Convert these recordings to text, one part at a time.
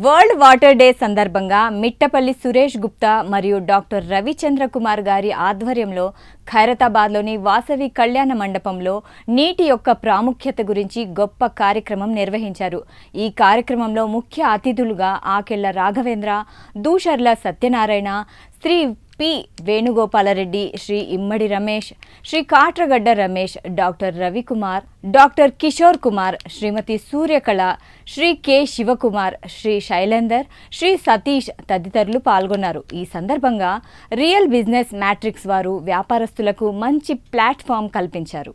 World water day సందర్భంగా మిట్టపల్లి సురేష్ గుప్తా మరియు doctor Ravichandra Kumar గారి ఆధ్వర్యంలో ఖైరతాబాద్లోని వాసవి కళ్యాణ మండపంలో నీటి యొక్క ప్రాముఖ్యత గురించి గొప్ప కార్యక్రమం నిర్వహించారు. ఈ కార్యక్రమంలో ముఖ్య అతిథులుగా ఆకెళ్ల రాఘవేంద్ర, దూషర్ల సత్యనారాయణ, శ్రీ పి వేణుగోపాలరెడ్డి, శ్రీ ఇమ్మడి రమేష్, శ్రీ కాట్రగడ్డ రమేష్, డాక్టర్ రవికుమార్, డాక్టర్ కిషోర్ కుమార్, శ్రీమతి సూర్యకళ, శ్రీ కె శివకుమార్, శ్రీ శైలేందర్, శ్రీ సతీష్ తదితరులు పాల్గొన్నారు. ఈ సందర్భంగా రియల్ బిజినెస్ మ్యాట్రిక్స్ వారు వ్యాపారస్తులకు మంచి ప్లాట్ఫామ్ కల్పించారు.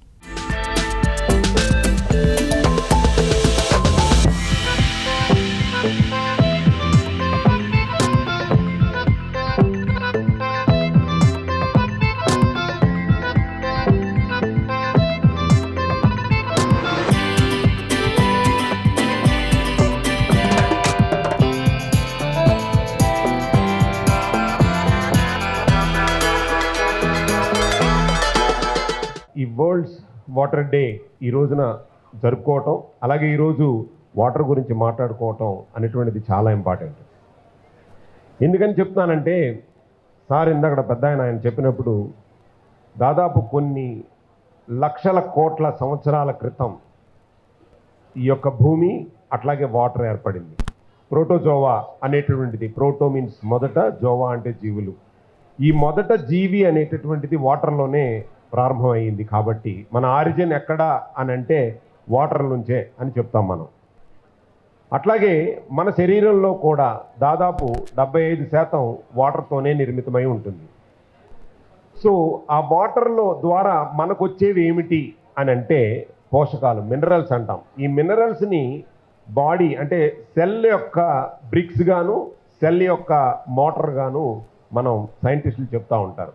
ఈ వరల్డ్స్ వాటర్ డే ఈ రోజున జరుపుకోవటం, అలాగే ఈరోజు వాటర్ గురించి మాట్లాడుకోవటం అనేటువంటిది చాలా ఇంపార్టెంట్. ఎందుకని చెప్తున్నానంటే, సార్ ఇందాక పెద్ద ఆయన చెప్పినప్పుడు దాదాపు కొన్ని లక్షల కోట్ల సంవత్సరాల క్రితం ఈ యొక్క భూమి అట్లాగే వాటర్ ఏర్పడింది. ప్రోటోజోవా అనేటటువంటిది, ప్రోటో మీన్స్ మొదట, జోవా అంటే జీవులు. ఈ మొదట జీవి అనేటటువంటిది వాటర్లోనే ప్రారంభమైంది. కాబట్టి మన ఆరిజిన్ ఎక్కడ అని అంటే వాటర్ నుంచే అని చెప్తాం మనం. అట్లాగే మన శరీరంలో కూడా దాదాపు 75% వాటర్తోనే నిర్మితమై ఉంటుంది. సో ఆ వాటర్లో ద్వారా మనకు వచ్చేవి ఏమిటి అని అంటే పోషకాలు, మినరల్స్ అంటాం. ఈ మినరల్స్ని బాడీ అంటే సెల్ యొక్క బ్రిక్స్ గాను, సెల్ యొక్క మోటార్ గాను మనం సైంటిస్టులు చెప్తూ ఉంటారు.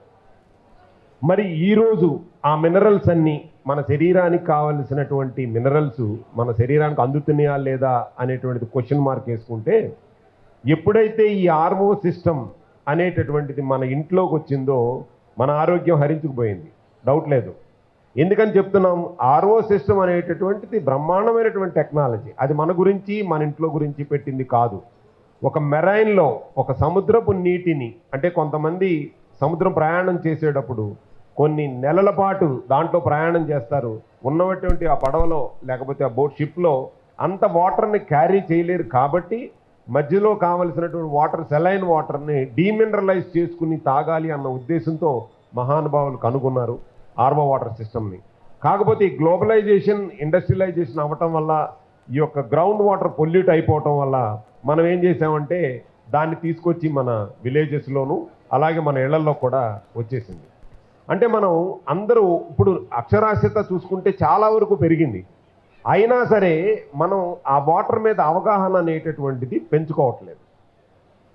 మరి ఈరోజు ఆ మినరల్స్ అన్నీ మన శరీరానికి కావలసినటువంటి మినరల్స్ మన శరీరానికి అందుతున్నాయా లేదా అనేటువంటిది క్వశ్చన్ మార్క్ వేసుకుంటే, ఎప్పుడైతే ఈ ఆర్ఓ సిస్టమ్ అనేటటువంటిది మన ఇంట్లోకి వచ్చిందో మన ఆరోగ్యం హరించుకుపోయింది, డౌట్ లేదు. ఎందుకని చెప్తున్నాం? ఆర్ఓ సిస్టమ్ అనేటటువంటిది బ్రహ్మాండమైనటువంటి టెక్నాలజీ. అది మన గురించి, మన ఇంట్లో గురించి పెట్టింది కాదు. ఒక మెరైన్లో, ఒక సముద్రపు నీటిని, అంటే కొంతమంది సముద్రం ప్రయాణం చేసేటప్పుడు కొన్ని నెలల పాటు దాంట్లో ప్రయాణం చేస్తారు. ఉన్నటువంటి ఆ పడవలో లేకపోతే ఆ బోట్ షిప్లో అంత వాటర్ని క్యారీ చేయలేరు. కాబట్టి మధ్యలో కావలసినటువంటి వాటర్, సెలైన్ వాటర్ని డీమినరలైజ్ చేసుకుని తాగాలి అన్న ఉద్దేశంతో మహానుభావులు కనుగొన్నారు ఆర్ఓ వాటర్ సిస్టమ్ని. కాకపోతే ఈ గ్లోబలైజేషన్, ఇండస్ట్రియలైజేషన్ అవ్వటం వల్ల, ఈ యొక్క గ్రౌండ్ వాటర్ పొల్యూట్ అయిపోవటం వల్ల మనం ఏం చేసామంటే దాన్ని తీసుకొచ్చి మన విలేజెస్లోను అలాగే మన ఇళ్లలో కూడా వచ్చేసింది. అంటే మనం అందరూ ఇప్పుడు అక్షరాస్యత చూసుకుంటే చాలా వరకు పెరిగింది. అయినా సరే మనం ఆ వాటర్ మీద అవగాహన అనేటటువంటిది పెంచుకోవట్లేదు.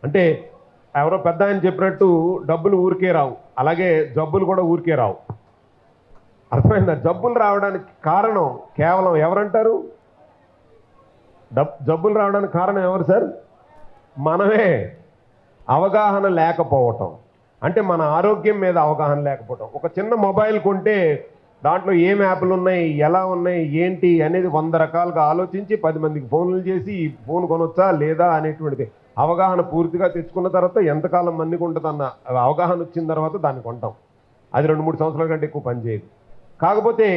అంటే ఎవరో పెద్ద ఆయన చెప్పినట్టు డబ్బులు ఊరికే రావు, అలాగే జబ్బులు కూడా ఊరికే రావు. అర్థమైందా? జబ్బులు రావడానికి కారణం కేవలం ఎవరంటారు? జబ్బులు రావడానికి కారణం ఎవరు సార్? మనమే. అవగాహన లేకపోవటం, అంటే మన ఆరోగ్యం మీద అవగాహన లేకపోవటం. ఒక చిన్న మొబైల్ కొంటే దాంట్లో ఏం యాప్లు ఉన్నాయి, ఎలా ఉన్నాయి, ఏంటి అనేది 100 రకాలుగా ఆలోచించి 10 మందికి ఫోన్లు చేసి ఈ ఫోన్ కొనొచ్చా లేదా అనేటువంటిది అవగాహన పూర్తిగా తెచ్చుకున్న తర్వాత ఎంతకాలం మందికి ఉంటుందన్న అవగాహన వచ్చిన తర్వాత దాన్ని కొంటాం. అది 2-3 సంవత్సరాల కంటే ఎక్కువ పనిచేయదు. కాకపోతే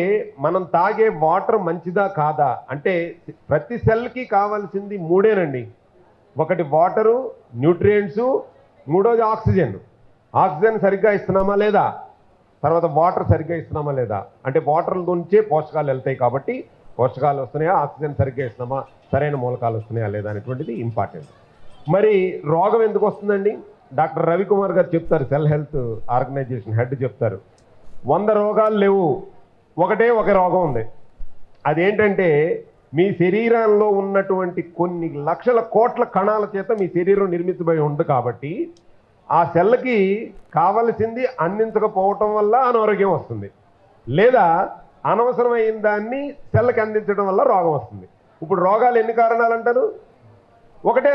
మనం తాగే వాటర్ మంచిదా కాదా అంటే ప్రతి సెల్కి కావాల్సింది 3 ఒకటి వాటరు, న్యూట్రియంట్సు, మూడోది ఆక్సిజన్. ఆక్సిజన్ సరిగ్గా ఇస్తున్నామా లేదా, తర్వాత వాటర్ సరిగ్గా ఇస్తున్నామా లేదా, అంటే వాటర్ నుంచే పోషకాలు వెళ్తాయి. కాబట్టి పోషకాలు వస్తున్నాయా, ఆక్సిజన్ సరిగ్గా ఇస్తున్నామా, సరైన మూలకాలు వస్తున్నాయా లేదా అనేటువంటిది ఇంపార్టెంట్. మరి రోగం ఎందుకు వస్తుందండి? డాక్టర్ రవికుమార్ గారు చెప్తారు, సెల్ హెల్త్ ఆర్గనైజేషన్ హెడ్ చెప్తారు, 100 రోగాలు లేవు, ఒకటే ఒక రోగం ఉంది. అదేంటంటే మీ శరీరంలో ఉన్నటువంటి కొన్ని లక్షల కోట్ల కణాల చేత మీ శరీరం నిర్మితమై ఉంది. కాబట్టి ఆ సెల్కి కావలసింది అందించకపోవటం వల్ల అనారోగ్యం వస్తుంది, లేదా అనవసరమైన దాన్ని సెల్కి అందించడం వల్ల రోగం వస్తుంది. ఇప్పుడు రోగాలు ఎన్ని కారణాలు అంటారు? ఒకటే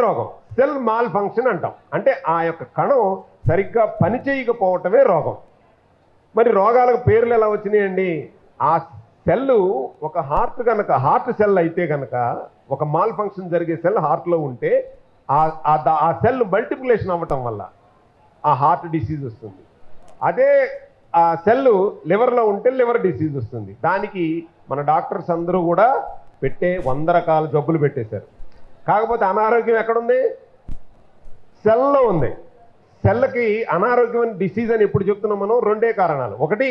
రోగం, సెల్ మాల్ ఫంక్షన్ అంటాం. అంటే ఆ యొక్క కణం సరిగ్గా పనిచేయకపోవటమే రోగం. మరి రోగాలకు పేర్లు ఎలా వచ్చినాయండి? ఆ సెల్ ఒక హార్ట్ సెల్ అయితే కనుక ఒక మాల్ ఫంక్షన్ జరిగే సెల్ హార్ట్లో ఉంటే ఆ సెల్ మల్టిప్లికేషన్ అవ్వటం వల్ల ఆ హార్ట్ డిసీజ్ వస్తుంది. అదే ఆ సెల్ లివర్లో ఉంటే లివర్ డిసీజ్ వస్తుంది. దానికి మన డాక్టర్స్ అందరూ కూడా 100 రకాల జబ్బులు పెట్టేశారు. కాకపోతే అనారోగ్యం ఎక్కడుంది? సెల్లో ఉంది. సెల్కి అనారోగ్యం డిసీజ్ అని ఎప్పుడు చెప్తున్నాం మనం? 2 కారణాలు. ఒకటి,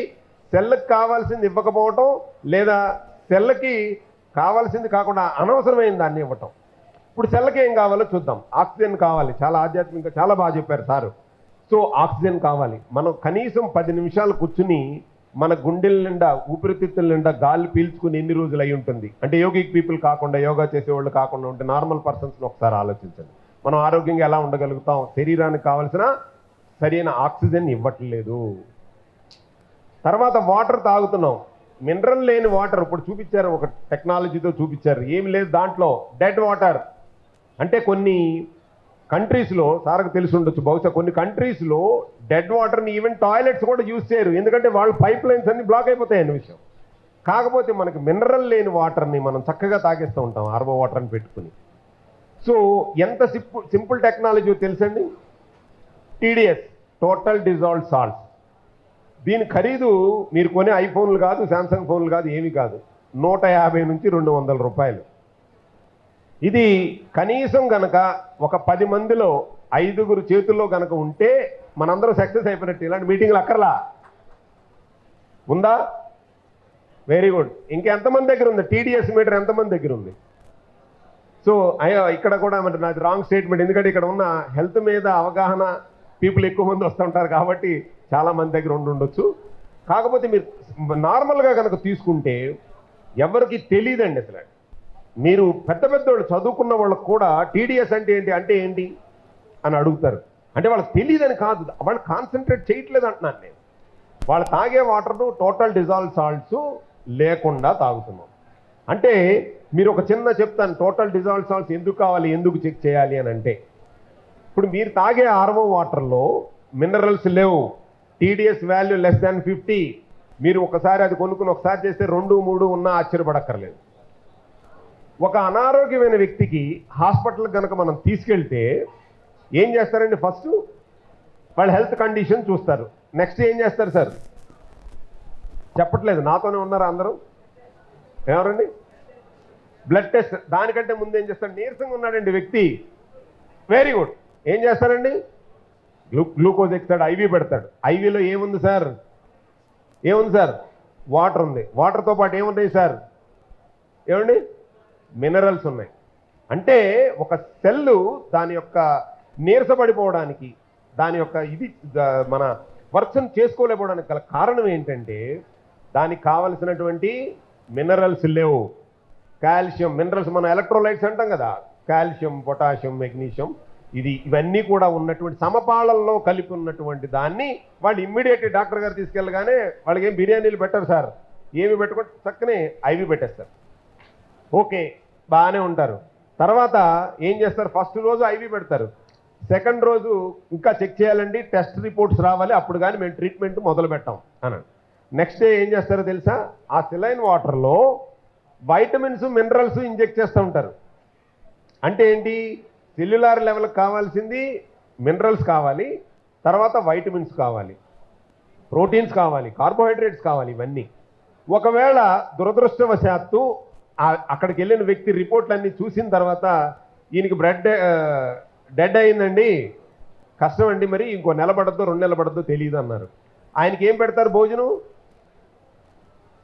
సెల్కి కావాల్సింది ఇవ్వకపోవటం, లేదా సెల్కి కావాల్సింది కాకుండా అనవసరమైన దాన్ని ఇవ్వటం. ఇప్పుడు సెల్కి ఏం కావాలో చూద్దాం. ఆక్సిజన్ కావాలి. చాలా ఆధ్యాత్మికంగా చాలా బాగా చెప్పారు సారు. సో ఆక్సిజన్ కావాలి. మనం కనీసం 10 నిమిషాలు కూర్చుని మన గుండెల నిండా ఊపిరితిత్తుల నిండా గాలి పీల్చుకుని ఎన్ని రోజులు అయి ఉంటుంది? అంటే యోగిక్ పీపుల్ కాకుండా, యోగా చేసేవాళ్ళు కాకుండా ఉంటే నార్మల్ పర్సన్స్ని ఒకసారి ఆలోచించండి. మనం ఆరోగ్యంగా ఎలా ఉండగలుగుతాం? శరీరానికి కావాల్సిన సరైన ఆక్సిజన్ ఇవ్వట్లేదు. తర్వాత వాటర్ తాగుతున్నాం, మినరల్ లేని వాటర్. ఇప్పుడు చూపించారు, ఒక టెక్నాలజీతో చూపించారు. ఏమి లేదు దాంట్లో, డెడ్ వాటర్. అంటే కొన్ని కంట్రీస్లో, సార్కు తెలిసి ఉండొచ్చు బహుశా, కొన్ని కంట్రీస్లో డెడ్ వాటర్ని ఈవెన్ టాయిలెట్స్ కూడా యూజ్ చేయరు. ఎందుకంటే వాళ్ళ పైప్ లైన్స్ అన్ని బ్లాక్ అయిపోతాయి అనే విషయం. కాకపోతే మనకి మినరల్ లేని వాటర్ని మనం చక్కగా తాగేస్తూ ఉంటాం ఆర్ఓ వాటర్ని పెట్టుకుని. సో ఎంత సింపుల్ టెక్నాలజీ తెలుసండి? TDS, total dissolved salts. దీని ఖరీదు మీరు కొనే ఐఫోన్లు కాదు, శాంసంగ్ ఫోన్లు కాదు, ఏమీ కాదు, 150 నుంచి 200 రూపాయలు. ఇది కనీసం గనక ఒక 10 మందిలో 5గురు చేతుల్లో గనక ఉంటే మనందరం సక్సెస్ అయిపోయినట్టు. ఇలాంటి మీటింగ్లు అక్కర్లా. ఉందా? Very good. ఇంకెంతమంది దగ్గర ఉంది టీడీఎస్ మీటర్? ఎంతమంది దగ్గర ఉంది? సో ఇక్కడ కూడా మరి నాది రాంగ్ స్టేట్మెంట్, ఎందుకంటే ఇక్కడ ఉన్న హెల్త్ మీద అవగాహన పీపుల్ ఎక్కువ మంది వస్తుంటారు కాబట్టి చాలా మంది దగ్గర ఉండొచ్చు. కాకపోతే మీరు నార్మల్గా కనుక తీసుకుంటే ఎవరికి తెలియదండి అసలు. మీరు పెద్ద పెద్దవాళ్ళు చదువుకున్న వాళ్ళకు కూడా టీడీఎస్ అంటే ఏంటి అని అడుగుతారు. అంటే వాళ్ళకి తెలియదని కాదు, వాళ్ళు కాన్సన్ట్రేట్ చేయట్లేదు అంటున్నాను నేను. వాళ్ళు తాగే వాటర్ను టోటల్ డిజాల్వ్ సాల్ట్స్ లేకుండా తాగుతున్నాం. అంటే మీరు ఒక చిన్న చెప్తాను, టోటల్ డిజాల్వ్ సాల్ట్స్ ఎందుకు కావాలి, ఎందుకు చెక్ చేయాలి అని అంటే, ఇప్పుడు మీరు తాగే ఆర్ఓ వాటర్లో మినరల్స్ లేవు, టీడీఎస్ వాల్యూ లెస్ దాన్ 50. మీరు ఒకసారి అది కొనుక్కుని ఒకసారి చేస్తే 2, 3 ఉన్నా ఆశ్చర్యపడక్కర్లేదు. ఒక అనారోగ్యమైన వ్యక్తికి హాస్పిటల్కి కనుక మనం తీసుకెళ్తే ఏం చేస్తారండి? ఫస్ట్ వాళ్ళ హెల్త్ కండిషన్ చూస్తారు. నెక్స్ట్ ఏం చేస్తారు సార్? చెప్పట్లేదు, నాతోనే ఉన్నారా అందరూ? ఎవరండి? Blood test. దానికంటే ముందు ఏం చేస్తారు? నీరసంగా ఉన్నాడండి వ్యక్తి, వెరీ గుడ్, ఏం చేస్తారండి? గ్లూకోజ్ ఎక్కుతాడు, ఐవీ పెడతాడు. ఐవీలో ఏముంది సార్? వాటర్ ఉంది. వాటర్తో పాటు ఏమున్నాయి సార్? ఏమండి? మినరల్స్ ఉన్నాయి. అంటే ఒక సెల్లు దాని యొక్క నీరసపడిపోవడానికి, దాని యొక్క మన వర్క్ని చేసుకోలేకపోవడానికి గల కారణం ఏంటంటే దానికి కావలసినటువంటి మినరల్స్ లేవు. కాల్షియం, మినరల్స్ మనం ఎలక్ట్రోలైట్స్ అంటాం కదా, కాల్షియం, పొటాషియం, మెగ్నీషియం, ఇవన్నీ కూడా ఉన్నటువంటి సమపాళల్లో కలిపి ఉన్నటువంటి దాన్ని వాళ్ళు ఇమ్మీడియట్ డాక్టర్ గారు తీసుకెళ్ళగానే వాళ్ళకి ఏం బిర్యానీలు పెట్టరు సార్, ఏమి పెట్టుకుంటే చక్కనే ఐవి పెట్టేస్తారు. ఓకే, బాగానే ఉంటారు. తర్వాత ఏం చేస్తారు? ఫస్ట్ రోజు ఐవి పెడతారు, సెకండ్ రోజు ఇంకా చెక్ చేయాలండి, టెస్ట్ రిపోర్ట్స్ రావాలి, అప్పుడు కానీ మేము ట్రీట్మెంట్ మొదలు పెట్టాం అని. నెక్స్ట్ డే ఏం చేస్తారో తెలుసా? ఆ సెలైన్ వాటర్లో వైటమిన్స్, మినరల్స్ ఇంజెక్ట్ చేస్తూ ఉంటారు. అంటే ఏంటి? సెల్యులార్ లెవెల్కి కావాల్సింది మినరల్స్ కావాలి, తర్వాత వైటమిన్స్ కావాలి, ప్రోటీన్స్ కావాలి, కార్బోహైడ్రేట్స్ కావాలి, ఇవన్నీ. ఒకవేళ దురదృష్టవశాత్తు అక్కడికి వెళ్ళిన వ్యక్తి రిపోర్ట్లన్నీ చూసిన తర్వాత ఈయనకి డెడ్ అయిందండి, కష్టం అండి, మరి ఇంకో నెల పడద్దో 2 నెలలు పడద్దో తెలియదు అన్నారు. ఆయనకి ఏం పెడతారు?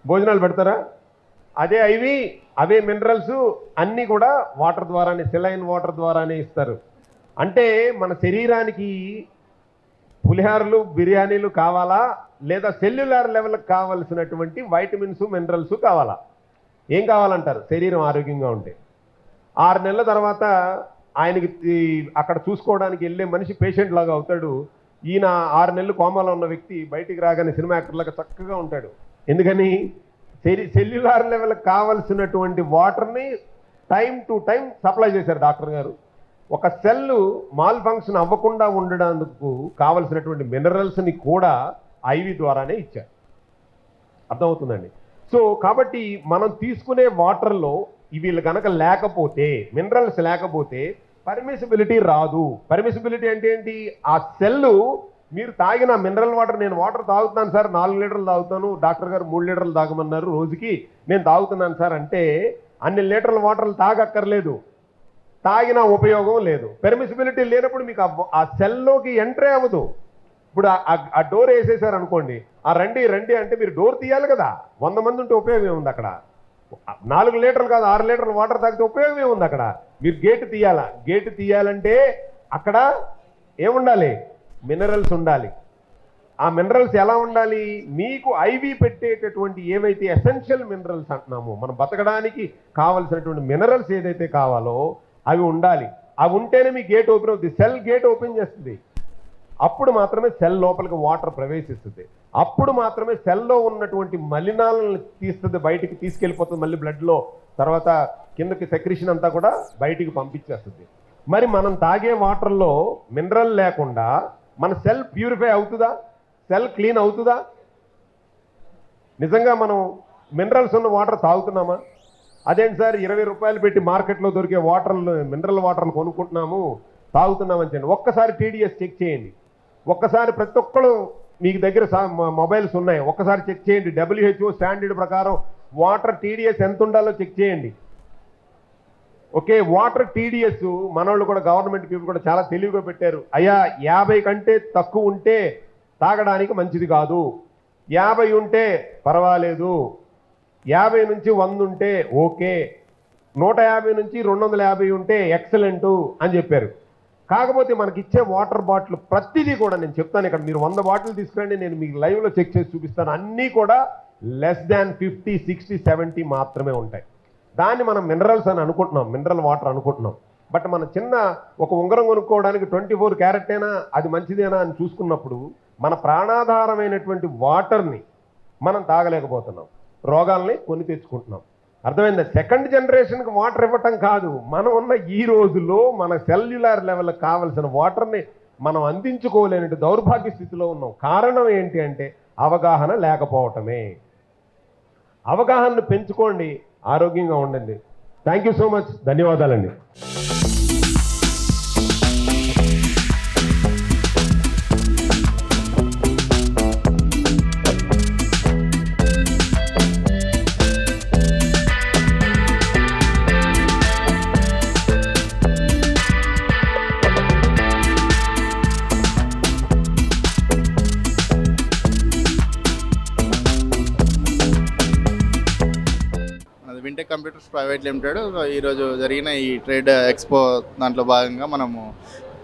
భోజనాలు పెడతారా? అదే ఐవి, అవే మినరల్స్ అన్నీ కూడా వాటర్ ద్వారానే, సెలైన్ వాటర్ ద్వారానే ఇస్తారు. అంటే మన శరీరానికి పులిహారలు, బిర్యానీలు కావాలా, లేదా సెల్యులార్ లెవెల్కి కావాల్సినటువంటి వైటమిన్స్, మినరల్స్ కావాలా? ఏం కావాలంటారు? శరీరం ఆరోగ్యంగా ఉంటే. 6 నెలల తర్వాత ఆయనకి అక్కడ చూసుకోవడానికి వెళ్ళే మనిషి పేషెంట్ లాగా అవుతాడు. ఈయన 6 నెలలు కోమాలో ఉన్న వ్యక్తి బయటికి రాగానే సినిమా యాక్టర్లాగా చక్కగా ఉంటాడు. ఎందుకని? సెల్యులార్ లెవెల్కి కావాల్సినటువంటి వాటర్ని టైం టు టైం సప్లై చేశారు డాక్టర్ గారు. ఒక సెల్లు మాల్ ఫంక్షన్ అవ్వకుండా ఉండడానికి కావలసినటువంటి మినరల్స్ని కూడా ఐవి ద్వారానే ఇచ్చారు. అర్థమవుతుందండి? సో కాబట్టి మనం తీసుకునే వాటర్లో వీళ్ళు కనుక లేకపోతే, మినరల్స్ లేకపోతే పర్మిసిబిలిటీ రాదు. పర్మిసిబిలిటీ అంటే ఏంటి? ఆ సెల్లు మీరు తాగిన మినరల్ వాటర్, నేను వాటర్ తాగుతున్నాను సార్, 4 లీటర్లు తాగుతాను, డాక్టర్ గారు 3 లీటర్లు తాగమన్నారు రోజుకి, నేను తాగుతున్నాను సార్ అంటే అన్ని లీటర్ల వాటర్లు తాగక్కర్లేదు, తాగిన ఉపయోగం లేదు. పెర్మిసిబిలిటీ లేనప్పుడు మీకు ఆ సెల్లోకి ఎంట్రీ అవ్వదు. ఇప్పుడు ఆ డోర్ వేసేసారు అనుకోండి, ఆ రండి అంటే మీరు డోర్ తీయాలి కదా. 100 మంది ఉంటే ఉపయోగం ఏముంది అక్కడ? 4 లీటర్లు కాదు 6 లీటర్లు వాటర్ తాగితే ఉపయోగం ఏముంది అక్కడ? మీరు గేట్ తీయాలా. గేట్ తీయాలంటే అక్కడ ఏముండాలి? మినరల్స్ ఉండాలి. ఆ మినరల్స్ ఎలా ఉండాలి? మీకు ఐవి పెట్టేటటువంటి ఏవైతే ఎసెన్షియల్ మినరల్స్ అంటున్నామో, మనం బతకడానికి కావలసినటువంటి మినరల్స్ ఏదైతే కావాలో అవి ఉండాలి. అవి ఉంటేనే మీ గేట్ ఓపెన్ అవుతుంది. సెల్ గేట్ ఓపెన్ చేస్తుంది. అప్పుడు మాత్రమే సెల్ లోపలికి వాటర్ ప్రవేశిస్తుంది. అప్పుడు మాత్రమే సెల్లో ఉన్నటువంటి మలినాలను తీస్తుంది, బయటికి తీసుకెళ్ళిపోతుంది. మళ్ళీ బ్లడ్లో తర్వాత కిందకి సెక్రిషన్ అంతా కూడా బయటికి పంపించేస్తుంది. మరి మనం తాగే వాటర్లో మినరల్ లేకుండా మన సెల్ ప్యూరిఫై అవుతుందా? సెల్ క్లీన్ అవుతుందా? నిజంగా మనం మినరల్స్ ఉన్న వాటర్ తాగుతున్నామా? అదేంటి సార్ 20 రూపాయలు పెట్టి మార్కెట్లో దొరికే వాటర్లు, మినరల్ వాటర్లు కొనుక్కుంటున్నాము, తాగుతున్నామని చెప్పండి. ఒక్కసారి టీడీఎస్ చెక్ చేయండి. ఒక్కసారి ప్రతి ఒక్కరు మీకు దగ్గర మొబైల్స్ ఉన్నాయి, ఒక్కసారి చెక్ చేయండి. WHO స్టాండర్డ్ ప్రకారం వాటర్ టీడీఎస్ ఎంత ఉండాలో చెక్ చేయండి. ఓకే, వాటర్ టీడీఎస్ మనోళ్ళు కూడా, గవర్నమెంట్ పీపుల్ కూడా చాలా తెలివిగా పెట్టారు. అయ్యా 50 కంటే తక్కువ ఉంటే తాగడానికి మంచిది కాదు, 50 ఉంటే పర్వాలేదు, 50 నుంచి 100 ఉంటే ఓకే, 150 నుంచి 250 ఉంటే ఎక్సలెంటు అని చెప్పారు. కాకపోతే మనకి ఇచ్చే వాటర్ బాటిల్ ప్రతిదీ కూడా, నేను చెప్తాను ఇక్కడ, మీరు 100 బాటిల్ తీసుకురండి, నేను మీకు లైవ్లో చెక్ చేసి చూపిస్తాను. అన్నీ కూడా లెస్ దాన్ 50, 60, 70 మాత్రమే ఉంటాయి. దాన్ని మనం మినరల్స్ అని అనుకుంటున్నాం, మినరల్ వాటర్ అనుకుంటున్నాం. బట్ మన చిన్న ఒక ఉంగరం కొనుక్కోవడానికి 24 క్యారెట్ అయినా అది మంచిదేనా అని చూసుకున్నప్పుడు మన ప్రాణాధారమైనటువంటి వాటర్ని మనం తాగలేకపోతున్నాం, రోగాల్ని కొని తెచ్చుకుంటున్నాం. అర్థమైందా? సెకండ్ జనరేషన్కి వాటర్ ఇవ్వటం కాదు, మనం ఉన్న ఈ రోజుల్లో మన సెల్యులార్ లెవెల్కి కావాల్సిన వాటర్ని మనం అందించుకోలేని దౌర్భాగ్య స్థితిలో ఉన్నాం. కారణం ఏంటి అంటే అవగాహన లేకపోవటమే. అవగాహనను పెంచుకోండి, ఆరోగ్యంగా ఉండండి. థ్యాంక్ యూ సో మచ్, ధన్యవాదాలండి. వింటెక్ కంప్యూటర్స్ ప్రైవేట్ లిమిటెడ్ ఈరోజు జరిగిన ఈ ట్రేడ్ ఎక్స్పో దాంట్లో భాగంగా మనము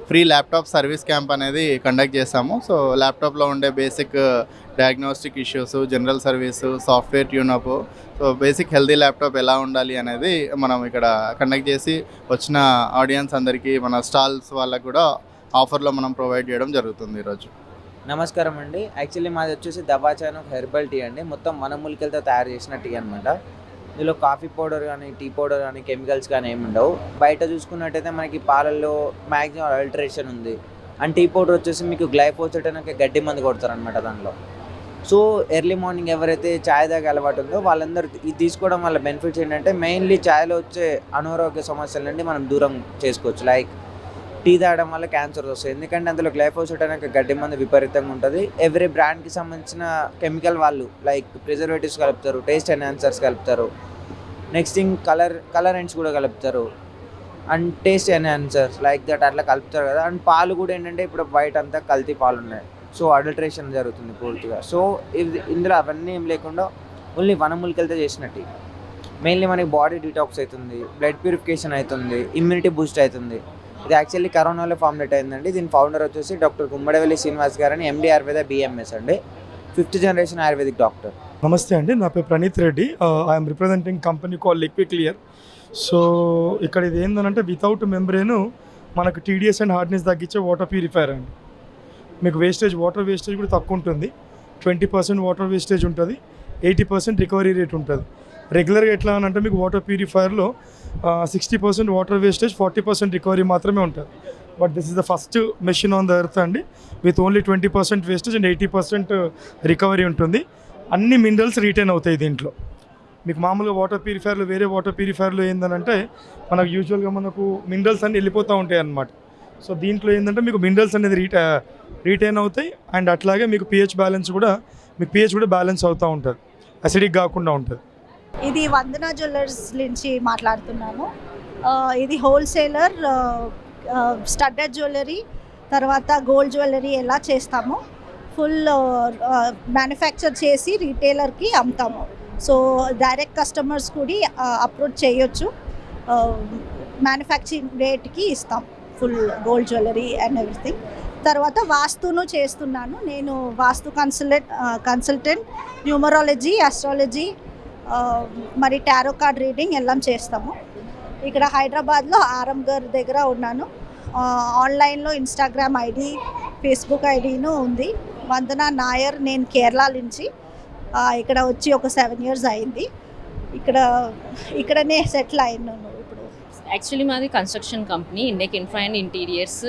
ఫ్రీ ల్యాప్టాప్ సర్వీస్ క్యాంప్ అనేది కండక్ట్ చేస్తాము. సో ల్యాప్టాప్లో ఉండే basic diagnostic issues, general service, software tune up, so basic healthy laptop ఎలా ఉండాలి అనేది మనం ఇక్కడ కండక్ట్ చేసి వచ్చిన ఆడియన్స్ అందరికీ, మన స్టాల్స్ వాళ్ళకు కూడా ఆఫర్లో మనం ప్రొవైడ్ చేయడం జరుగుతుంది ఈరోజు. నమస్కారం అండి. యాక్చువల్లీ మాది వచ్చేసి దవాచాన్ హెర్బల్ టీ అండి. మొత్తం మన మూలికలతో తయారు చేసిన టీ అనమాట. ఇందులో కాఫీ పౌడర్ కానీ, టీ పౌడర్ కానీ, కెమికల్స్ కానీ ఏమి ఉండవు. బయట చూసుకున్నట్టయితే మనకి పాలల్లో మ్యాక్సిమం అల్టరేషన్ ఉంది. అండ్ టీ పౌడర్ వచ్చేసి మీకు గ్లైఫోసేట్ అనే గడ్డి మందు కొడతారనమాట దానిలో. సో ఎర్లీ మార్నింగ్ ఎవరైతే ఛాయ్ తాగే అలవాటు ఉందో వాళ్ళందరూ ఇది తీసుకోవడం వల్ల బెనిఫిట్స్ ఏంటంటే మెయిన్లీ ఛాయ్లో వచ్చే అనారోగ్య సమస్యల నుండి మనం దూరం చేసుకోవచ్చు. లైక్ టీ తాగడం వల్ల క్యాన్సర్ వస్తుంది, ఎందుకంటే అందులో గ్లైఫోసేట్ అనే గడ్డి మందు విపరీతంగా ఉంటుంది. ఎవ్రీ బ్రాండ్కి సంబంధించిన కెమికల్ వాళ్ళు లైక్ ప్రిజర్వేటివ్స్ కలుపుతారు, టేస్ట్ ఎన్హాన్సర్స్ కలుపుతారు, నెక్స్ట్ థింగ్ కలర్ ఎండ్స్ కూడా కలుపుతారు, and taste enhancers like that అట్లా కలుపుతారు కదా. అండ్ పాలు కూడా ఏంటంటే ఇప్పుడు బయట అంతా కల్తీ పాలు ఉన్నాయి, సో అడల్ట్రేషన్ జరుగుతుంది పూర్తిగా. సో ఇందులో అవన్నీ ఏం లేకుండా ఓన్లీ వనమూలికలతో చేసినట్టు మెయిన్లీ మనకి బాడీ డిటాక్స్ అవుతుంది, బ్లడ్ ప్యూరిఫికేషన్ అవుతుంది, ఇమ్యూనిటీ బూస్ట్ అవుతుంది. ఇది యాక్చువల్లీ కరోనాలో ఫార్ములేట్ అయిందండి. దీని ఫౌండర్ వచ్చేసి డాక్టర్ గుమ్మడవెల్లి శ్రీనివాస్ గారు అని, ఎండి ఆయుర్వేద బిఎంఎస్ అండి, 5th జనరేషన్ ఆయుర్వేదిక్ డాక్టర్. నమస్తే అండి, నా పేరు Praneeth Reddy. I'm representing company call liquid clear. So ఇక్కడ ఇది ఏంటంటే వితౌట్ మెంబ్రేను మనకు టీడీఎస్ అండ్ హార్డ్నెస్ తగ్గించే వాటర్ ప్యూరిఫైర్ అండి. మీకు వాటర్ వేస్టేజ్ కూడా తక్కువ ఉంటుంది. 20% వాటర్ వేస్టేజ్ ఉంటుంది, 80% రికవరీ రేట్ ఉంటుంది. రెగ్యులర్గా ఎట్లా అని అంటే మీకు వాటర్ ప్యూరిఫైర్లో 60% వాటర్ వేస్టేజ్, 40% రికవరీ మాత్రమే ఉంటుంది. But this is the first machine on the earth అండి with only 20% wastage and 80% recovery ఉంటుంది. అన్ని మినరల్స్ రీటైన్ అవుతాయి దీంట్లో. మీకు మామూలుగా వాటర్ ప్యూరిఫైర్లు వేరే వాటర్ ప్యూరిఫైర్లు ఏంటంటే మనకు యూజువల్గా మనకు మినరల్స్ అన్ని వెళ్ళిపోతూ ఉంటాయి అన్నమాట. సో దీంట్లో ఏంటంటే మీకు మినరల్స్ అనేది రీటైన్ అవుతాయి అండ్ అట్లాగే మీకు pH కూడా బ్యాలెన్స్ అవుతూ ఉంటుంది, అసిడిక్ కాకుండా ఉంటుంది. ఇది వందన జ్యువెలర్స్ నుంచి మాట్లాడుతున్నాను. ఇది హోల్సేలర్ స్టడ్డెడ్ జ్యువెలరీ తర్వాత గోల్డ్ జ్యువెలరీ ఎలా చేస్తామో ఫుల్ మ్యానుఫ్యాక్చర్ చేసి రీటైలర్కి అమ్ముతాము. సో డైరెక్ట్ కస్టమర్స్ కూడా అప్రోచ్ చేయొచ్చు. మ్యానుఫ్యాక్చరింగ్ రేట్కి ఇస్తాం full gold jewellery and everything. తర్వాత వాస్తును చేస్తున్నాను నేను. వాస్తు కన్సల్టెంట్, న్యూమరాలజీ, ఆస్ట్రాలజీ మరి టారో కార్డ్ రీడింగ్ ఎல்லாம் చేస్తాము. ఇక్కడ హైదరాబాద్లో ఆరంగర్ దగ్గర ఉన్నాను. ఆన్లైన్లో ఇన్స్టాగ్రామ్ ఐడి, ఫేస్బుక్ ఐడిను ఉంది. వందన నాయర్. నేను కేరళ నుంచి ఇక్కడ వచ్చి ఒక 7 years అయింది. ఇక్కడనే సెటిల్ అయినాను ఇప్పుడు. యాక్చువల్లీ మాది construction company ఇండెక్ infra and interiors.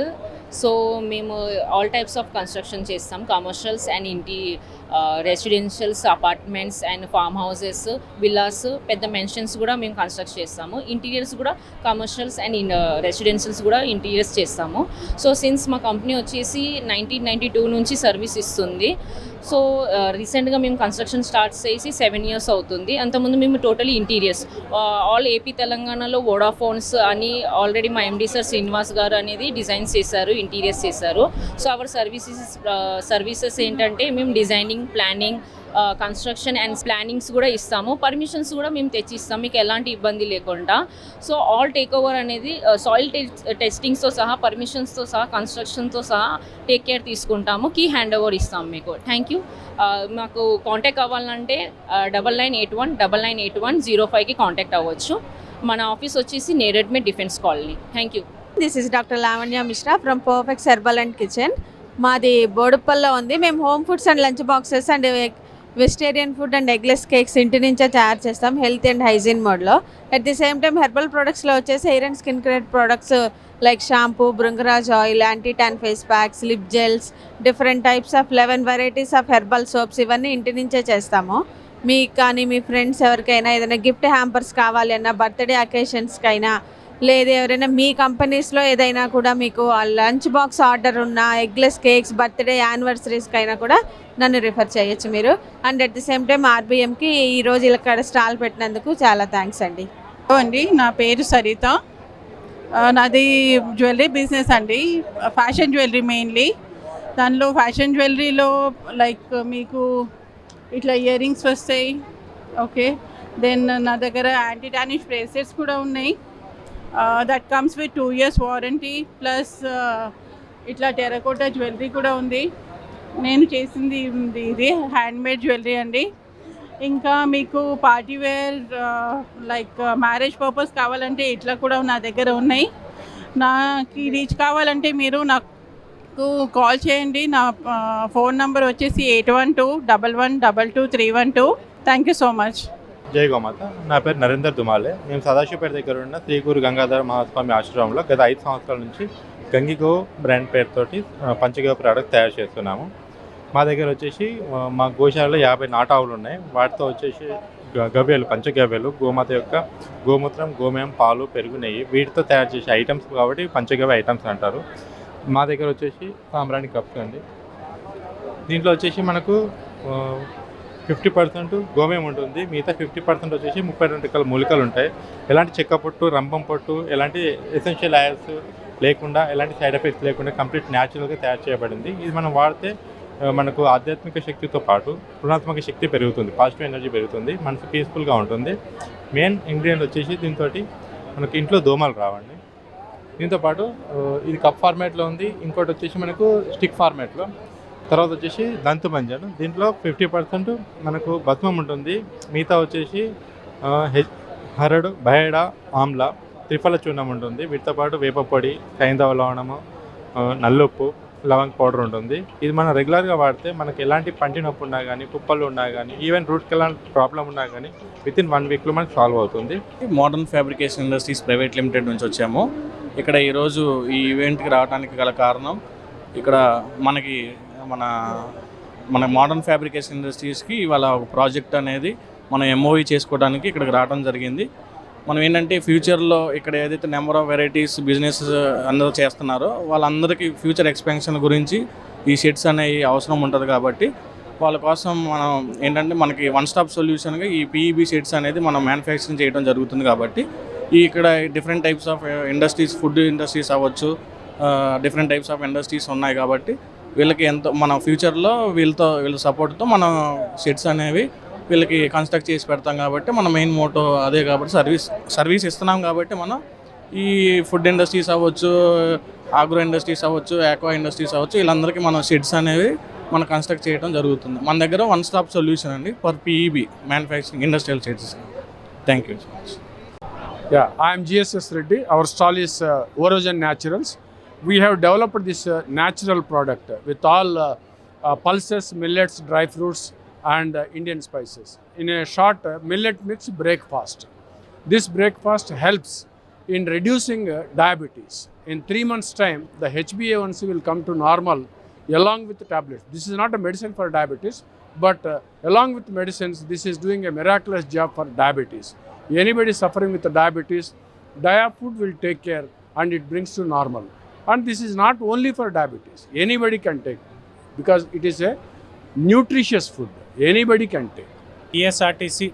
So మేము ఆల్ టైప్స్ ఆఫ్ కన్స్ట్రక్షన్ చేస్తాం, commercials and residentials, apartments and form houses, villas, పెద్ద మెన్షన్స్ కూడా మేము కన్స్ట్రక్ట్ చేస్తాము. ఇంటీరియర్స్ కూడా కమర్షియల్స్ అండ్ రెసిడెన్షియల్స్ కూడా ఇంటీరియర్స్ చేస్తాము. సో సిన్స్ మా కంపెనీ వచ్చేసి 1992 నుంచి సర్వీస్ ఇస్తుంది. సో రీసెంట్గా మేము కన్స్ట్రక్షన్ స్టార్ట్ చేసి 7 years అవుతుంది. అంతకుముందు మేము టోటలీ ఇంటీరియర్స్ ఆల్ ఏపీ తెలంగాణలో వోడాఫోన్స్ అని ఆల్రెడీ మా ఎండి సార్ శ్రీనివాస్ గారు అనేది డిజైన్స్ చేశారు, ఇంటీరియర్స్ చేశారు. సో అవర్ సర్వీసెస్ ఏంటంటే మేము designing, planning, construction and plannings కూడా ఇస్తాము. పర్మిషన్స్ కూడా మేము తెచ్చిస్తాం మీకు ఎలాంటి ఇబ్బంది లేకుండా. సో ఆల్ టేక్ ఓవర్ అనేది సాయిల్ టెస్టింగ్స్తో సహా, పర్మిషన్స్తో సహా, కన్స్ట్రక్షన్తో సహా టేక్ కేర్ తీసుకుంటాము. కీ హ్యాండ్ ఓవర్ ఇస్తాం మీకు. Thank you. మాకు కాంటాక్ట్ అవ్వాలంటే 9981998105కి కాంటాక్ట్ అవ్వచ్చు. మన ఆఫీస్ వచ్చేసి Neredmet defence colony. Thank you. This is doctor Lavanya Mishra from perfects herbal and kitchen. మాది బోడుప్పల్లో ఉంది. మేము home foods and lunch boxes and vegetarian food and eggless cakes ఇంటి నుంచే తయారు చేస్తాం హెల్త్ అండ్ హైజీన్ మోడ్లో. At the same time herbal ప్రొడక్ట్స్లో వచ్చేసి hair and skin care products like shampoo, Bhringraj oil, anti tan face packs, lip gels, different types of 11 varieties of herbal soaps ఇవన్నీ ఇంటి నుంచే చేస్తాము. మీకు కానీ మీ ఫ్రెండ్స్ ఎవరికైనా ఏదైనా గిఫ్ట్ హ్యాంపర్స్ కావాలి అన్నా, బర్త్డే అకేషన్స్కైనా, లేదు ఎవరైనా మీ కంపెనీస్లో ఏదైనా కూడా మీకు లంచ్ బాక్స్ ఆర్డర్ ఉన్న ఎగ్లెస్ కేక్స్, బర్త్డే యానివర్సరీస్కి అయినా కూడా నన్ను రిఫర్ చేయొచ్చు మీరు. And at the same time ఆర్బిఎంకి ఈరోజు ఇక్కడ స్టాల్ పెట్టినందుకు చాలా థ్యాంక్స్ అండి. నా పేరు సరిత. నాది జ్యువెలరీ బిజినెస్ అండి, ఫ్యాషన్ జ్యువెలరీ మెయిన్లీ. దానిలో ఫ్యాషన్ జ్యువెలరీలో లైక్ మీకు ఇట్లా ఇయర్ రింగ్స్ వస్తాయి. ఓకే, దెన్ నా దగ్గర యాంటీ టానిష్ బ్రేస్లెట్స్ కూడా ఉన్నాయి. That comes with 2 years warranty plus ఇట్లా టెరకోటా జ్యువెలరీ కూడా ఉంది. నేను చేసింది ఇది హ్యాండ్మేడ్ జ్యువెలరీ అండి. ఇంకా మీకు party wear like marriage purpose కావాలంటే ఇట్లా కూడా నా దగ్గర ఉన్నాయి. నాకు రీచ్ కావాలంటే మీరు నాకు కాల్ చేయండి. నా ఫోన్ నెంబర్ వచ్చేసి 8121122312. Thank you so much. జై గోమాత. నా పేరు నరేందర్ దుమాలే. మేము సదాశివపేట దగ్గర ఉన్న శ్రీగురు గంగాధర మహాస్వామి ఆశ్రమంలో గత 5 సంవత్సరాల నుంచి గంగిగో బ్రాండ్ పేరుతోటి పంచగవ్య ప్రోడక్ట్ తయారు చేస్తున్నాము. మా దగ్గర వచ్చేసి మా గోశాలలో 50 నాటు ఆవులు ఉన్నాయి. వాటితో వచ్చేసి గవ్యలు, పంచగవ్యలు, గోమాత యొక్క గోమూత్రం, గోమయం, పాలు, పెరుగు, నెయ్యి వీటితో తయారు చేసే ఐటమ్స్ కాబట్టి పంచగవ్య ఐటమ్స్ అంటారు. మా దగ్గర వచ్చేసి సాంబ్రాణి కప్స్ అండి. దీంట్లో వచ్చేసి మనకు 50% గోమయం ఉంటుంది, మిగతా 50% వచ్చేసి 32 రకాల మూలికలు ఉంటాయి. ఎలాంటి చెక్క పొట్టు, రంపం పొట్టు, ఎలాంటి ఎసెన్షియల్ ఆయిల్స్ లేకుండా, ఎలాంటి సైడ్ ఎఫెక్ట్స్ లేకుండా కంప్లీట్ న్యాచురల్గా తయారు చేయబడింది. ఇది మనం వాడితే మనకు ఆధ్యాత్మిక శక్తితో పాటు రుణాత్మక శక్తి పెరుగుతుంది, పాజిటివ్ ఎనర్జీ పెరుగుతుంది, మనసు పీస్ఫుల్గా ఉంటుంది. మెయిన్ ఇంగ్రీడియంట్ వచ్చేసి దీంతో మనకు ఇంట్లో దోమలు రావండి. దీంతోపాటు ఇది కప్ ఫార్మేట్లో ఉంది, ఇంకోటి వచ్చేసి మనకు స్టిక్ ఫార్మేట్లో. తర్వాత వచ్చేసి దంతుమంజన్, దీంట్లో 50% మనకు భస్మం ఉంటుంది, మిగతా వచ్చేసి హరడు, బయడ, ఆమ్ల, త్రిఫల చూర్ణం ఉంటుంది. వీటితో పాటు వేప పొడి, సైంధవ లవణము, నల్లుప్పు, లవంగ్ పౌడర్ ఉంటుంది. ఇది మనం రెగ్యులర్గా వాడితే మనకి ఎలాంటి పంటి నొప్పి ఉన్నా కానీ, కుప్పలు ఉన్నా కానీ, ఈవెన్ రూట్ కెనాల్ ప్రాబ్లం ఉన్నా కానీ వితిన్ 1 weekలో మనకు సాల్వ్ అవుతుంది. Modern fabrication industries private limited నుంచి వచ్చాము. ఇక్కడ ఈరోజు ఈ ఈవెంట్కి రావడానికి గల కారణం, ఇక్కడ మన మోడర్న్ ఫ్యాబ్రికేషన్ ఇండస్ట్రీస్కి ఇవాళ ఒక ప్రాజెక్ట్ అనేది మనం ఎంఓఈ చేసుకోవడానికి ఇక్కడికి రావడం జరిగింది. మనం ఏంటంటే ఫ్యూచర్లో ఇక్కడ ఏదైతే నెంబర్ ఆఫ్ వెరైటీస్ బిజినెస్ అందరూ చేస్తున్నారో వాళ్ళందరికీ ఫ్యూచర్ ఎక్స్పెన్షన్ గురించి ఈ షెడ్స్ అనేవి అవసరం ఉంటుంది కాబట్టి వాళ్ళ కోసం మనం ఏంటంటే మనకి వన్ స్టాప్ సొల్యూషన్గా ఈ పీఈబీ షెడ్స్ అనేది మనం మ్యానుఫ్యాక్చరింగ్ చేయడం జరుగుతుంది. కాబట్టి ఇక్కడ different types of industries, food industries అవ్వచ్చు, డిఫరెంట్ టైప్స్ ఆఫ్ ఇండస్ట్రీస్ ఉన్నాయి. కాబట్టి వీళ్ళకి ఎంతో మన ఫ్యూచర్లో వీళ్ళ సపోర్ట్తో మనం షెడ్స్ అనేవి వీళ్ళకి కన్స్ట్రక్ట్ చేసి పెడతాం. కాబట్టి మన మెయిన్ మోటో అదే. కాబట్టి సర్వీస్ ఇస్తున్నాం. కాబట్టి మనం ఈ ఫుడ్ ఇండస్ట్రీస్ అవ్వచ్చు, ఆగ్రో ఇండస్ట్రీస్ అవ్వచ్చు, ఆక్వా ఇండస్ట్రీస్ అవ్వచ్చు, వీళ్ళందరికీ మనం షెడ్స్ అనేవి మనం కన్స్ట్రక్ట్ చేయడం జరుగుతుంది. మన దగ్గర వన్ స్టాప్ సొల్యూషన్ అండి for PEB manufacturing industrial sheds. Thank you so much. Yeah, I am GSS Reddy. Our stall is Orogen Naturals. We have developed this natural product with all pulses, millets, dry fruits and Indian spices. In a short millet mix breakfast. This breakfast helps in reducing diabetes. In 3 months' time, the HbA1c will come to normal along with the tablets. This is not a medicine for diabetes, but along with medicines, this is doing a miraculous job for diabetes. Anybody suffering with the diabetes, Diafood will take care and it brings to normal. And this is not only for diabetes. Anybody can take because it is a nutritious food. Anybody can take. TSRTC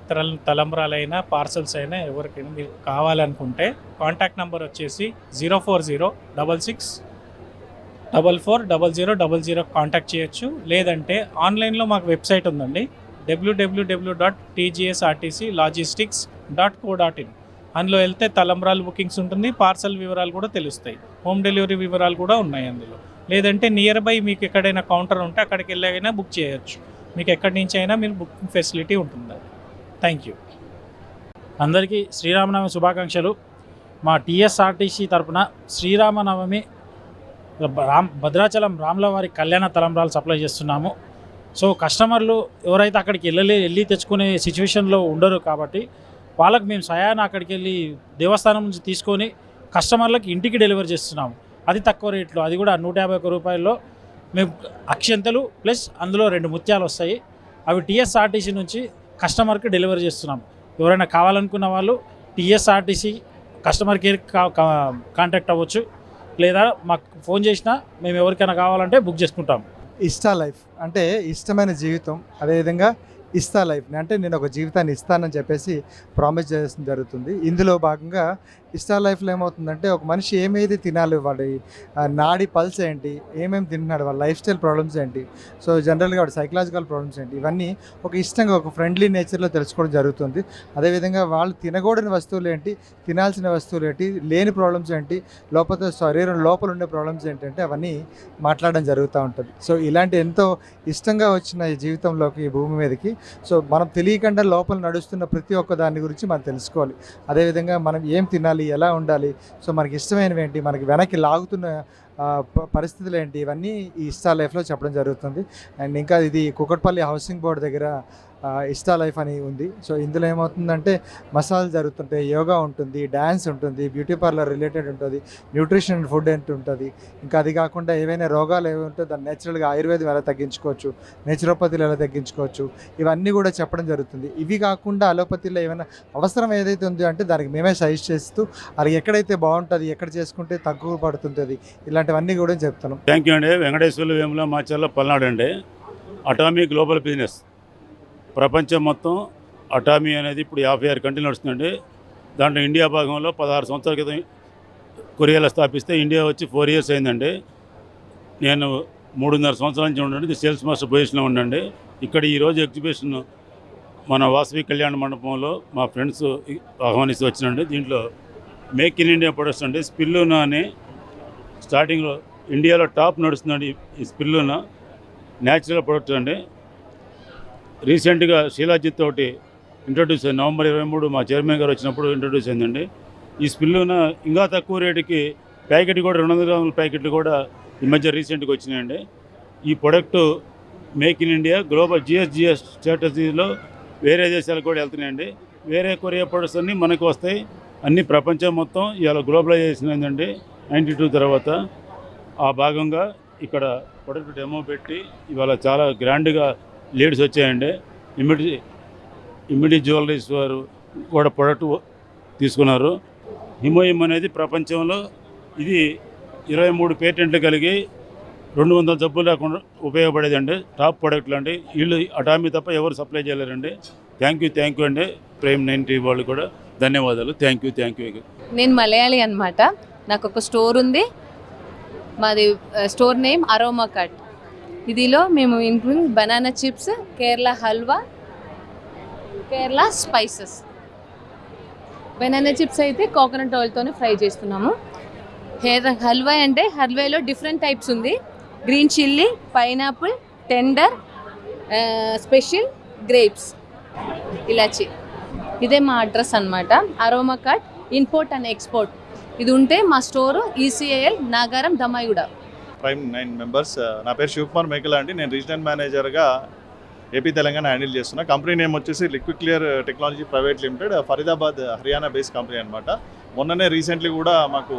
తలంబ్రాలైన parcels అయినా ఎవరికైనా మీరు కావాలనుకుంటే contact number వచ్చేసి 04066440000 contact చేయొచ్చు. లేదంటే ఆన్లైన్లో మాకు వెబ్సైట్ ఉందండి, www.tgsrtclogistics.co.in. అందులో వెళ్తే తలంబ్రాలు బుకింగ్స్ ఉంటుంది, పార్సల్ వివరాలు కూడా తెలుస్తాయి, హోమ్ డెలివరీ వివరాలు కూడా ఉన్నాయి అందులో. లేదంటే నియర్ బై మీకు ఎక్కడైనా కౌంటర్ ఉంటే అక్కడికి వెళ్ళైనా బుక్ చేయొచ్చు. మీకు ఎక్కడి నుంచి అయినా మీరు బుకింగ్ ఫెసిలిటీ ఉంటుంది. Thank you. అందరికీ శ్రీరామనవమి శుభాకాంక్షలు. మా టీఎస్ఆర్టీసీ తరపున శ్రీరామనవమి భద్రాచలం రాములవారి కళ్యాణ తలంబ్రాలు సప్లై చేస్తున్నాము. సో కస్టమర్లు ఎవరైతే అక్కడికి వెళ్ళి తెచ్చుకునే సిచ్యువేషన్లో ఉండరు కాబట్టి వాళ్ళకి మేము స్వయాన అక్కడికి వెళ్ళి దేవస్థానం నుంచి తీసుకొని కస్టమర్లకు ఇంటికి డెలివరీ చేస్తున్నాము. అది తక్కువ రేట్లో, అది కూడా 151 రూపాయల్లో మేము అక్షంతలు ప్లస్ అందులో 2 ముత్యాలు వస్తాయి. అవి టీఎస్ఆర్టీసీ నుంచి కస్టమర్కి డెలివరీ చేస్తున్నాము. ఎవరైనా కావాలనుకున్న వాళ్ళు టీఎస్ఆర్టీసీ కస్టమర్ కేర్ కాంటాక్ట్ అవ్వచ్చు, లేదా మాకు ఫోన్ చేసినా మేము ఎవరికైనా కావాలంటే బుక్ చేసుకుంటాము. ఇష్టా లైఫ్ అంటే ఇష్టమైన జీవితం, అదేవిధంగా ఇస్తా లైఫ్ అంటే నేను ఒక జీవితాన్ని ఇస్తానని చెప్పేసి ప్రామిస్ చేయడం జరుగుతుంది. ఇందులో భాగంగా ఇస్తా లైఫ్లో ఏమవుతుందంటే ఒక మనిషి ఏమైతే తినాలి, వాడి నాడి పల్స్ ఏంటి, ఏమేమి తింటున్నాడు, వాళ్ళ లైఫ్ స్టైల్ ప్రాబ్లమ్స్ ఏంటి, సో జనరల్గా వాడి సైకలాజికల్ ప్రాబ్లమ్స్ ఏంటి, ఇవన్నీ ఒక ఇష్టంగా ఒక ఫ్రెండ్లీ నేచర్లో తెలుసుకోవడం జరుగుతుంది. అదేవిధంగా వాళ్ళు తినకూడని వస్తువులు ఏంటి, తినాల్సిన వస్తువులు ఏంటి, లేని ప్రాబ్లమ్స్ ఏంటి, లోపల శరీరం లోపల ఉండే ప్రాబ్లమ్స్ ఏంటంటే అవన్నీ మాట్లాడడం జరుగుతూ ఉంటుంది. సో ఇలాంటి ఎంతో ఇష్టంగా వచ్చిన ఈ జీవితంలోకి, ఈ భూమి మీదకి, సో మనం తెలియకుండా లోపల నడుస్తున్న ప్రతి ఒక్క దాని గురించి మనం తెలుసుకోవాలి. అదేవిధంగా మనం ఏం తినాలి, ఎలా ఉండాలి, సో మనకి ఇష్టమైనవి ఏంటి, మనకి వెనక్కి లాగుతున్న పరిస్థితులు ఏంటి, ఇవన్నీ ఈ ఇస్టా లైఫ్లో చెప్పడం జరుగుతుంది. అండ్ ఇంకా ఇది కుకట్పల్లి హౌసింగ్ బోర్డు దగ్గర ఇస్టా లైఫ్ అని ఉంది. సో ఇందులో ఏమవుతుందంటే మసాజ్ జరుగుతుంటాయి, యోగా ఉంటుంది, డ్యాన్స్ ఉంటుంది, బ్యూటీ పార్లర్ రిలేటెడ్ ఉంటుంది, న్యూట్రిషన్ అండ్ ఫుడ్ ఏంటి ఉంటుంది. ఇంకా అది కాకుండా ఏవైనా రోగాలు ఏవి ఉంటే దాన్ని నేచురల్గా ఆయుర్వేదం ఎలా తగ్గించుకోవచ్చు, నేచురోపతిలో ఎలా తగ్గించుకోవచ్చు, ఇవన్నీ కూడా చెప్పడం జరుగుతుంది. ఇవి కాకుండా అలోపతిలో ఏమైనా అవసరం ఏదైతే ఉందో అంటే దానికి మేమే సజెస్ట్ చేస్తూ అది ఎక్కడైతే బాగుంటుంది, ఎక్కడ చేసుకుంటే తక్కువ పడుతుంటుంది, ఇలాంటివన్నీ కూడా చెప్తున్నాం. థ్యాంక్ యూ అండి. వెంకటేశ్వర్లు వేముల మాచర్ల పల్నాడు అండి. అటామీ గ్లోబల్ బిజినెస్ ప్రపంచం మొత్తం అటామీ అనేది ఇప్పుడు 56 కంట్రీలు నడుస్తుందండి. దాంట్లో ఇండియా భాగంలో 16 సంవత్సరాల క్రితం కొరియాలో స్థాపిస్తే ఇండియా వచ్చి 4 ఇయర్స్ అయిందండి. నేను 3.5 సంవత్సరాల నుంచి ఉండండి సేల్స్ మాస్టర్ పొజిషన్లో ఉండండి. ఇక్కడ ఈరోజు ఎగ్జిబిషన్ మన వాసవి కళ్యాణ మండపంలో మా ఫ్రెండ్స్ ఆహ్వానిస్తూ వచ్చినండి. దీంట్లో మేక్ ఇన్ ఇండియా ప్రొడక్ట్స్ అండి. స్పిల్లునా అని స్టార్టింగ్లో ఇండియాలో టాప్ నడుస్తుందండి. ఈ స్పిల్లునా న్యాచురల్ ప్రొడక్ట్స్ అండి. రీసెంట్గా శీలాజిత్ తోటి ఇంట్రొడ్యూస్ అయ్యింది. నవంబర్ 23 మా చైర్మన్ గారు వచ్చినప్పుడు ఇంట్రొడ్యూస్ అయిందండి. ఈ స్పిల్లున ఇంకా తక్కువ రేటుకి ప్యాకెట్ కూడా 200 గ్రాముల ప్యాకెట్లు కూడా ఈ మధ్య రీసెంట్గా వచ్చినాయండి. ఈ product make in India global జిఎస్ స్ట్రాటజీలో వేరే దేశాలకు కూడా వెళ్తున్నాయండి. వేరే కొరియా ప్రొడక్ట్స్ అన్నీ మనకు వస్తాయి. అన్ని ప్రపంచం మొత్తం ఇవాళ గ్లోబలైజేషన్ అయిందండి 92 తర్వాత. ఆ భాగంగా ఇక్కడ ప్రొడక్ట్ డెమో పెట్టి ఇవాళ చాలా గ్రాండ్గా లీడ్స్ వచ్చాయండి. ఇమిడి జ్యువెలరీస్ వారు కూడా ప్రొడక్ట్ తీసుకున్నారు. హిమోయిమ్ అనేది ప్రపంచంలో ఇది 23 పేటెంట్లు కలిగి 200 జబ్బులు లేకుండా ఉపయోగపడేదండి. టాప్ ప్రొడక్ట్లు అండి. వీళ్ళు అటామీ తప్ప ఎవరు సప్లై చేయలేరండి. థ్యాంక్ యూ అండి. ప్రైమ్ 90 వాళ్ళు కూడా ధన్యవాదాలు. Thank you. నేను మలయాళీ అనమాట. నాకు ఒక స్టోర్ ఉంది. మాది స్టోర్ నేమ్ అరోమా కట్. ఇదిలో మేము including banana chips, Kerala halwa, Kerala spices. Banana chips అయితే కోకోనట్ ఆయిల్తోనే ఫ్రై చేస్తున్నాము. హల్వా అంటే హల్వాలో డిఫరెంట్ టైప్స్ ఉంది. Green chilli, pineapple, tender, special, grapes, ఇలాచి. ఇదే మా అడ్రస్ అనమాట. Aroma cut import and export. ఇది ఉంటే మా store ECIL Nagaram Dammaiguda. Prime 9 members. నా పేరు శివకుమార్ మేకల అండి. నేను రీజనల్ మేనేజర్గా ఏపీ తెలంగాణ హ్యాండిల్ చేస్తున్నా. కంపెనీ నేమ్ వచ్చేసి liquid clear technology private limited, Faridabad Haryana based company అనమాట. మొన్ననే రీసెంట్లీ కూడా మాకు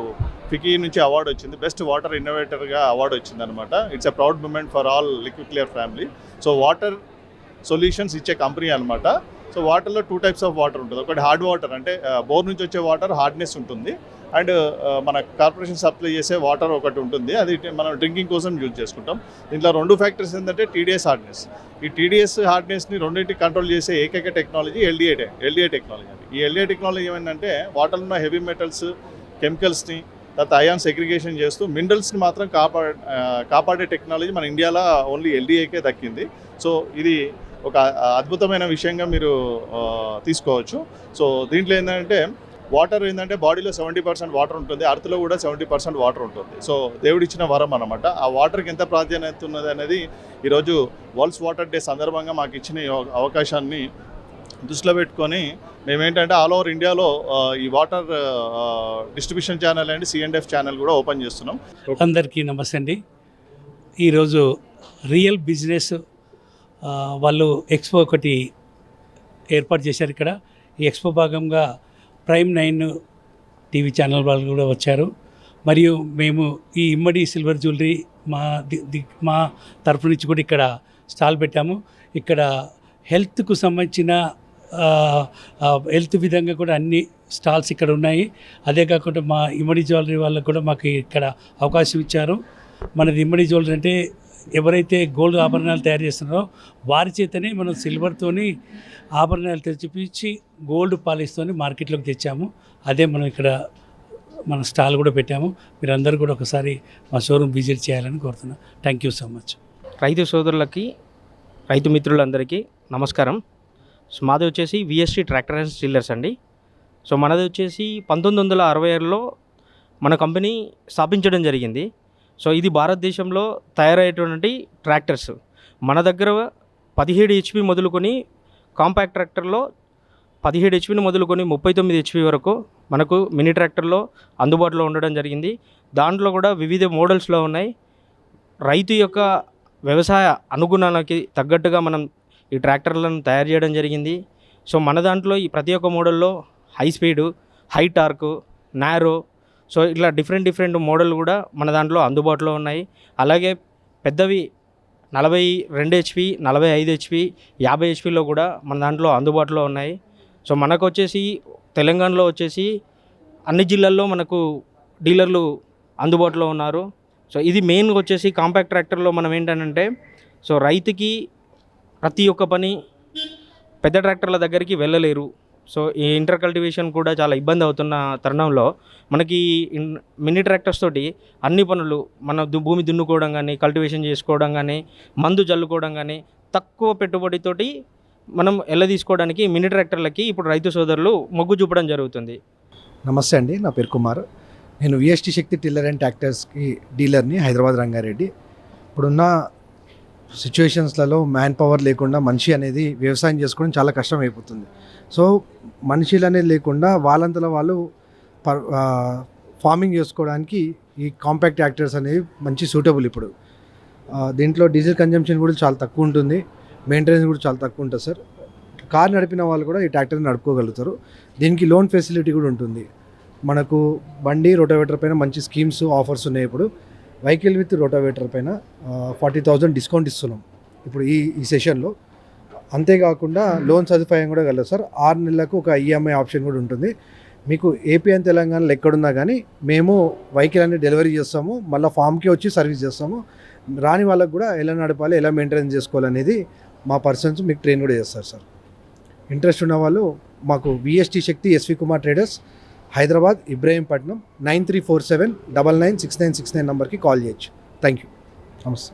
ఫికీ నుంచి అవార్డు వచ్చింది. బెస్ట్ వాటర్ ఇన్నోవేటర్గా అవార్డు వచ్చింది అనమాట. It's a proud moment for all Liquid Clear family. So water solutions ఇచ్చే కంపెనీ అనమాట. సో వాటర్లో 2 టైప్స్ ఆఫ్ వాటర్ ఉంటుంది. ఒకటి హార్డ్ వాటర్, అంటే బోర్ నుంచి వచ్చే వాటర్ హార్డ్నెస్ ఉంటుంది. అండ్ మన కార్పొరేషన్ సప్లై చేసే వాటర్ ఒకటి ఉంటుంది, అది మనం డ్రింకింగ్ కోసం యూజ్ చేసుకుంటాం. దీంట్లో 2 ఫ్యాక్టర్స్ ఏంటంటే TDS హార్డ్నెస్. ఈ TDS హార్డ్నెస్ని రెండింటికి కంట్రోల్ చేసే ఏకైక టెక్నాలజీ LDA టెక్నాలజీ. ఈ LDA టెక్నాలజీ ఏమైందంటే వాటర్లో ఉన్న హెవీ మెటల్స్, కెమికల్స్ని, తర్వాత అయాన్ సెగ్రిగేషన్ చేస్తూ మినరల్స్ని మాత్రం కాపాడే టెక్నాలజీ మన ఇండియాలో ఓన్లీ LDAకే దక్కింది. సో ఇది ఒక అద్భుతమైన విషయంగా మీరు తీసుకోవచ్చు. సో దీంట్లో ఏంటంటే వాటర్ ఏంటంటే బాడీలో 70% వాటర్ ఉంటుంది, అర్త్లో కూడా 70% వాటర్ ఉంటుంది. సో దేవుడిచ్చిన వరం అనమాట. ఆ వాటర్కి ఎంత ప్రాధాన్యత ఉన్నది అనేది ఈరోజు వరల్డ్స్ వాటర్ డే సందర్భంగా మాకు ఇచ్చిన అవకాశాన్ని దృష్టిలో పెట్టుకొని మేమేంటంటే ఆల్ ఓవర్ ఇండియాలో ఈ water distribution channel and C&F channel కూడా ఓపెన్ చేస్తున్నాం. అందరికీ నమస్తే అండి. ఈరోజు రియల్ బిజినెస్ వాళ్ళు ఎక్స్పో ఒకటి ఏర్పాటు చేశారు ఇక్కడ. ఈ ఎక్స్పో భాగంగా ప్రైమ్ 9 టీవీ ఛానల్ వాళ్ళు కూడా వచ్చారు. మరియు మేము ఈ ఇమ్మడి సిల్వర్ జ్యువెలరీ మా తరఫు నుంచి కూడా ఇక్కడ స్టాల్ పెట్టాము. ఇక్కడ హెల్త్కు సంబంధించిన హెల్త్ విధంగా కూడా అన్ని స్టాల్స్ ఇక్కడ ఉన్నాయి. అదే కాకుండా మా ఇమ్మడి జ్యువెలరీ వాళ్ళకు కూడా మాకు ఇక్కడ అవకాశం ఇచ్చారు. మనది ఇమ్మడి జ్యువెలరీ అంటే ఎవరైతే గోల్డ్ ఆభరణాలు తయారు చేస్తున్నారో వారి చేతనే మనం సిల్వర్తోని ఆభరణాలు తెచ్చిపించి గోల్డ్ పాలిస్తోని మార్కెట్లోకి తెచ్చాము. అదే మనం ఇక్కడ మన స్టాల్ కూడా పెట్టాము. మీరందరూ కూడా ఒకసారి మా షోరూమ్ విజిట్ చేయాలని కోరుతున్నాను. Thank you so much. రైతు సోదరులకి, రైతు మిత్రులందరికీ నమస్కారం. సో మాది వచ్చేసి VST ట్రాక్టర్ అండ్ స్టిల్లర్స్ అండి. సో మనది వచ్చేసి 1966లో మన కంపెనీ స్థాపించడం జరిగింది. సో ఇది భారతదేశంలో తయారయ్యేటువంటి ట్రాక్టర్స్. మన దగ్గర 17 HP మొదలుకొని కాంపాక్ట్ ట్రాక్టర్లో 17 HPని మొదలుకొని 39 HP వరకు మనకు మినీ ట్రాక్టర్లో అందుబాటులో ఉండడం జరిగింది. దాంట్లో కూడా వివిధ మోడల్స్లో ఉన్నాయి. రైతు యొక్క వ్యవసాయ అనుగుణానికి తగ్గట్టుగా మనం ఈ ట్రాక్టర్లను తయారు చేయడం జరిగింది. సో మన దాంట్లో ఈ ప్రతి ఒక్క మోడల్లో high speed, high torque, narrow, so ఇట్లా డిఫరెంట్ మోడల్ కూడా మన దాంట్లో అందుబాటులో ఉన్నాయి. అలాగే పెద్దవి 42 HP, 45 HP, 50 HPలో కూడా మన దాంట్లో అందుబాటులో ఉన్నాయి. సో మనకు వచ్చేసి తెలంగాణలో వచ్చేసి అన్ని జిల్లాల్లో మనకు డీలర్లు అందుబాటులో ఉన్నారు. సో ఇది మెయిన్గా వచ్చేసి కాంపాక్ట్ ట్రాక్టర్లో మనం ఏంటంటే సో రైతుకి ప్రతి ఒక్క పని పెద్ద ట్రాక్టర్ల దగ్గరికి వెళ్ళలేరు. సో ఈ ఇంటర్ కల్టివేషన్ కూడా చాలా ఇబ్బంది అవుతున్న తరుణంలో మనకి మినీ ట్రాక్టర్స్ తోటి అన్ని పనులు మన భూమి దున్నుకోవడం కానీ, కల్టివేషన్ చేసుకోవడం కానీ, మందు జల్లుకోవడం కానీ తక్కువ పెట్టుబడితోటి మనం తీసుకోవడానికి మినీ ట్రాక్టర్లకి ఇప్పుడు రైతు సోదరులు మొగ్గు చూపడం జరుగుతుంది. నమస్తే అండి, నా పేరు కుమార్. నేను VST శక్తి టిల్లర్ అండ్ ట్రాక్టర్స్కి డీలర్ని, హైదరాబాద్ రంగారెడ్డి. ఇప్పుడున్న సిచ్యువేషన్స్లలో మ్యాన్ పవర్ లేకుండా మనిషి అనేది వ్యవసాయం చేసుకోవడం చాలా కష్టం అయిపోతుంది. సో మనుషులు అనేది లేకుండా వాళ్ళంతలో వాళ్ళు ఫార్మింగ్ చేసుకోవడానికి ఈ కాంపాక్ట్ ట్రాక్టర్స్ అనేవి మంచి సూటబుల్. ఇప్పుడు దీంట్లో డీజిల్ కన్జంప్షన్ కూడా చాలా తక్కువ ఉంటుంది, మెయింటెనెన్స్ కూడా చాలా తక్కువ ఉంటుంది సార్. కార్ నడిపిన వాళ్ళు కూడా ఈ ట్రాక్టర్ని నడుపుకోగలుగుతారు. దీనికి లోన్ ఫెసిలిటీ కూడా ఉంటుంది. మనకు బండి, రోటావేటర్ పైన మంచి స్కీమ్స్, ఆఫర్స్ ఉన్నాయి. ఇప్పుడు వెహికల్ విత్ రోటావేటర్ పైన 40,000 డిస్కౌంట్ ఇస్తున్నాం ఇప్పుడు ఈ సెషన్లో. అంతేకాకుండా లోన్ సదుపాయం కూడా కలదు సార్. 6 నెలలకు ఒక ఈఎంఐ ఆప్షన్ కూడా ఉంటుంది. మీకు ఏపీ అండ్ తెలంగాణలో ఎక్కడున్నా కానీ మేము వెహికల్ అనేది డెలివరీ చేస్తాము, మళ్ళీ ఫామ్కి వచ్చి సర్వీస్ చేస్తాము. రాని వాళ్ళకు కూడా ఎలా నడపాలి, ఎలా మెయింటైన్ చేసుకోవాలనేది మా పర్సన్స్ మీకు ట్రైన్ కూడా చేస్తారు సార్. ఇంట్రెస్ట్ ఉన్న వాళ్ళు మాకు విఎస్టీ శక్తి ఎస్వి కుమార్ ట్రేడర్స్, హైదరాబాద్, ఇబ్రహీంపట్నం 9347996969 నెంబర్కి కాల్ చేయొచ్చు. Thank you. నమస్తే.